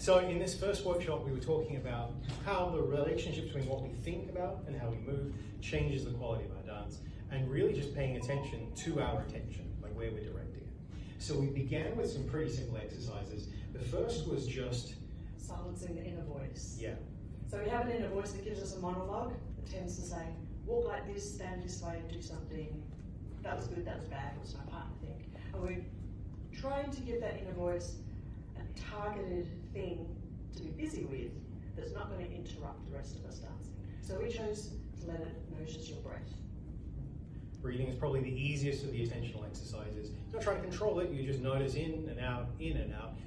So in this first workshop, we were talking about how the relationship between what we think about and how we move changes the quality of our dance, and really just paying attention to our attention, like where we're directing it. So we began with some pretty simple exercises. The first was just silencing the inner voice. Yeah. So we have an inner voice that gives us a monologue that tends to say, walk like this, stand this way, do something. That was good, that was bad, what does my partner think? And we're trying to give that inner voice a targeted thing to be busy with that's not going to interrupt the rest of us dancing. So we chose to let it notice your breath. Breathing is probably the easiest of the attentional exercises. You're not trying to control it, you just notice in and out,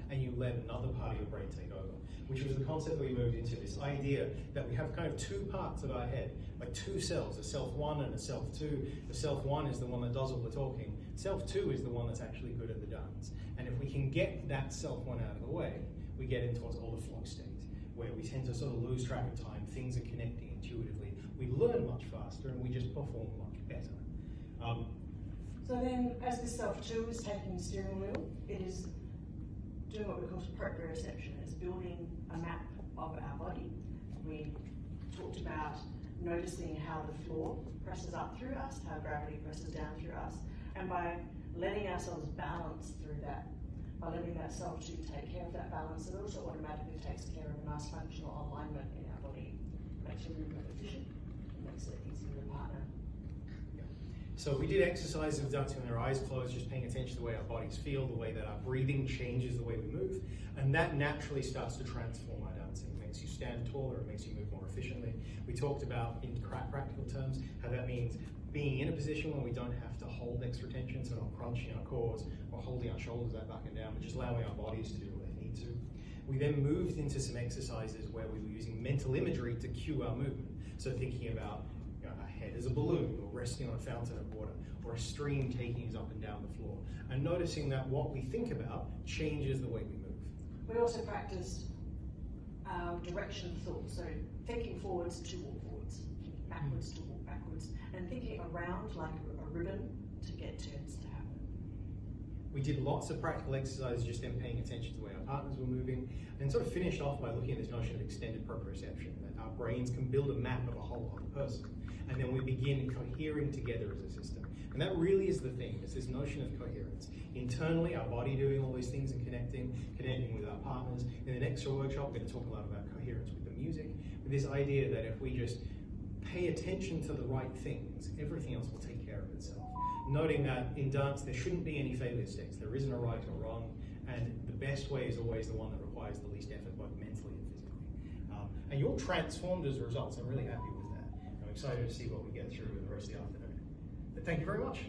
and you let another part of your brain take over, which was the concept that we moved into, this idea that we have kind of two parts of our head, like two cells, a self one and a self two. The self one is the one that does all the talking. Self two is the one that's actually good at the dance. And if we can get that self one out of the way, we get into what's called a flow state, where we tend to sort of lose track of time, things are connecting intuitively, we learn much faster, and we just perform much better. So then, as this self-2 is taking the steering wheel, it is doing what we call proprioception. It's building a map of our body. We talked about noticing how the floor presses up through us, how gravity presses down through us, and by letting ourselves balance through that, by letting that self-2 take care of that balance, it also automatically takes care of a nice functional alignment in our body. Makes your movement efficient, makes it easier to partner. So we did exercises of dancing with our eyes closed, just paying attention to the way our bodies feel, the way that our breathing changes the way we move, and that naturally starts to transform our dancing. It makes you stand taller, it makes you move more efficiently. We talked about, in practical terms, how that means being in a position where we don't have to hold extra tension, so not crunching our cores or holding our shoulders back and down, but just allowing our bodies to do what they need to. We then moved into some exercises where we were using mental imagery to cue our movement. So thinking about our head as a balloon, or resting on a fountain of water, or a stream taking us up and down the floor, and noticing that what we think about changes the way we move. We also practiced direction of thought, so thinking forwards to walk forwards, backwards to walk backwards, and thinking around like a ribbon to get turns to happen. We did lots of practical exercises, just then paying attention to the way our partners were moving, and sort of finished off by looking at this notion of extended proprioception, that our brains can build a map of a whole other person, and then we begin cohering together as a system. And that really is the thing, it's this notion of coherence. Internally, our body doing all these things and connecting with our partners. In the next workshop, we're going to talk a lot about coherence with the music, with this idea that if we just pay attention to the right things, everything else will take care of itself. Noting that in dance, there shouldn't be any failure states. There isn't a right or wrong, and the best way is always the one that requires the least effort, both mentally and physically. And you're transformed as a result, so I'm really happy with that. I'm excited to see what we get through the rest of the afternoon. But thank you very much.